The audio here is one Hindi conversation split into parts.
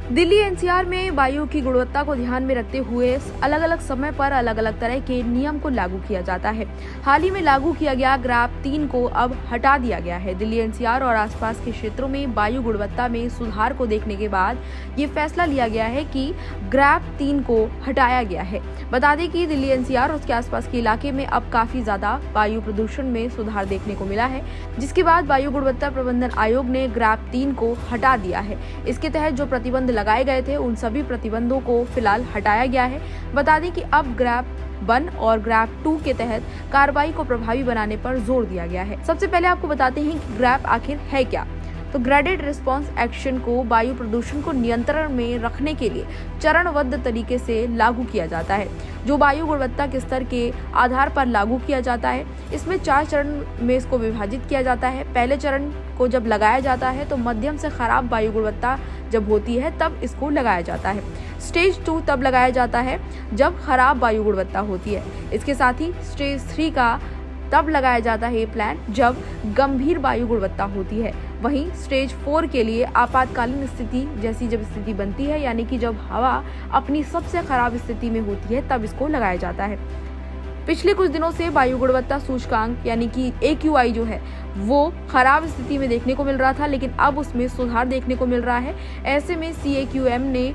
दिल्ली एनसीआर में वायु की गुणवत्ता को ध्यान में रखते हुए अलग अलग समय पर अलग अलग तरह के नियम को लागू किया जाता है। हाल ही में लागू किया गया ग्रैप 3 को अब हटा दिया गया है। दिल्ली एनसीआर और आसपास के क्षेत्रों में वायु गुणवत्ता में सुधार को देखने के बाद ये फैसला लिया गया है कि ग्रैप 3 को हटाया गया है। बता दें कि दिल्ली एनसीआर और उसके आसपास के इलाके में अब काफी ज्यादा वायु प्रदूषण में सुधार देखने को मिला है, जिसके बाद वायु गुणवत्ता प्रबंधन आयोग ने ग्रैप 3 को हटा दिया है। इसके तहत जो प्रतिबंध लगाए गए थे उन सभी प्रतिबंधों को फिलहाल हटाया गया है। बता दें कि अब ग्रैप 1 और ग्रैप 2 के तहत कार्रवाई को प्रभावी बनाने पर जोर दिया गया है। सबसे पहले आपको बताते हैं कि ग्रैप आखिर है क्या। तो ग्रेडेड रिस्पांस एक्शन को वायु प्रदूषण को नियंत्रण में रखने के लिए चरणबद्ध तरीके से लागू किया जाता है, जो वायु गुणवत्ता के स्तर के आधार पर लागू किया जाता है। इसमें 4 चरण में इसको विभाजित किया जाता है। पहले चरण को जब लगाया जाता है तो मध्यम से खराब वायु गुणवत्ता जब होती है तब इसको लगाया जाता है। स्टेज 2 तब लगाया जाता है जब खराब वायु गुणवत्ता होती है। इसके साथ ही स्टेज 3 का तब लगाया जाता है ये प्लान जब गंभीर वायु गुणवत्ता होती है। वहीं स्टेज 4 के लिए आपातकालीन स्थिति जैसी जब स्थिति बनती है, यानी कि जब हवा अपनी सबसे खराब स्थिति में होती है, तब इसको लगाया जाता है। पिछले कुछ दिनों से वायु गुणवत्ता सूचकांक यानी कि AQI जो है वो खराब स्थिति में देखने को मिल रहा था, लेकिन अब उसमें सुधार देखने को मिल रहा है। ऐसे में CAQM ने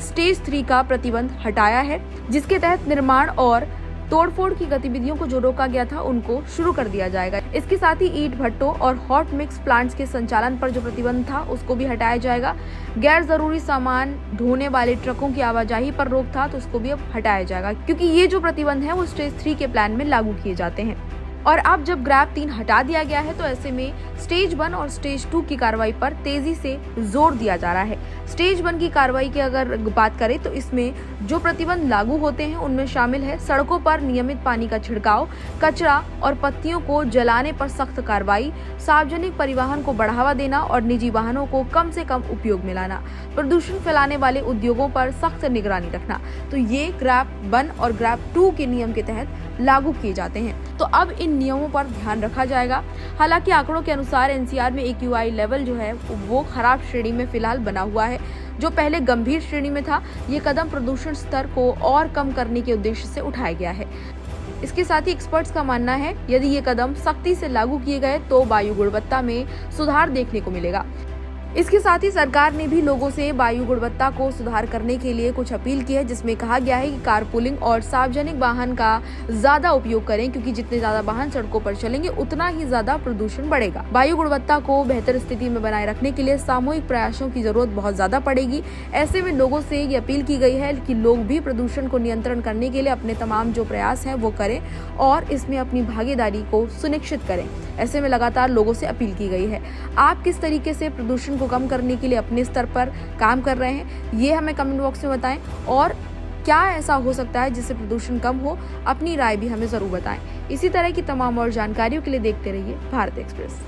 स्टेज 3 का प्रतिबंध हटाया है, जिसके तहत निर्माण और तोड़फोड़ की गतिविधियों को जो रोका गया था उनको शुरू कर दिया जाएगा। इसके साथ ही ईंट भट्टों और हॉट मिक्स प्लांट्स के संचालन पर जो प्रतिबंध था उसको भी हटाया जाएगा। गैर जरूरी सामान ढोने वाले ट्रकों की आवाजाही पर रोक था तो उसको भी अब हटाया जाएगा, क्योंकि ये जो प्रतिबंध है वो स्टेज 3 के प्लान में लागू किए जाते हैं। और अब जब ग्रैप 3 हटा दिया गया है तो ऐसे में स्टेज 1 और स्टेज 2 की कार्रवाई पर तेजी से जोर दिया जा रहा है। स्टेज 1 की कार्रवाई की अगर बात करें तो इसमें जो प्रतिबंध लागू होते हैं उनमें शामिल है सड़कों पर नियमित पानी का छिड़काव, कचरा और पत्तियों को जलाने पर सख्त कार्रवाई, सार्वजनिक परिवहन को बढ़ावा देना और निजी वाहनों को कम से कम उपयोग में लाना, प्रदूषण फैलाने वाले उद्योगों पर सख्त निगरानी रखना। तो ये ग्रैप 1 और ग्रैप 2 के नियम के तहत लागू किए जाते हैं। तो अब इन नियमों पर ध्यान रखा जाएगा। हालांकि आंकड़ों के अनुसार एनसीआर में AQI लेवल जो है वो खराब श्रेणी में फिलहाल बना हुआ है, जो पहले गंभीर श्रेणी में था। ये कदम प्रदूषण स्तर को और कम करने के उद्देश्य से उठाया गया है। इसके साथ ही एक्सपर्ट्स का मानना है यदि ये कदम सख्ती से लागू किए गए तो वायु गुणवत्ता में सुधार देखने को मिलेगा। इसके साथ ही सरकार ने भी लोगों से वायु गुणवत्ता को सुधार करने के लिए कुछ अपील की है, जिसमें कहा गया है कि कारपूलिंग और सार्वजनिक वाहन का ज्यादा उपयोग करें, क्योंकि जितने ज्यादा वाहन सड़कों पर चलेंगे उतना ही ज्यादा प्रदूषण बढ़ेगा। वायु गुणवत्ता को बेहतर स्थिति में बनाए रखने के लिए सामूहिक प्रयासों की जरूरत बहुत ज्यादा पड़ेगी। ऐसे में लोगों से ये अपील की गई है कि लोग भी प्रदूषण को नियंत्रण करने के लिए अपने तमाम जो प्रयास हैं वो करें और इसमें अपनी भागीदारी को सुनिश्चित करें। ऐसे में लगातार लोगों से अपील की गई है। आप किस तरीके से प्रदूषण को कम करने के लिए अपने स्तर पर काम कर रहे हैं, ये हमें कमेंट बॉक्स में बताएं, और क्या ऐसा हो सकता है जिससे प्रदूषण कम हो, अपनी राय भी हमें जरूर बताएं। इसी तरह की तमाम और जानकारियों के लिए देखते रहिए भारत एक्सप्रेस।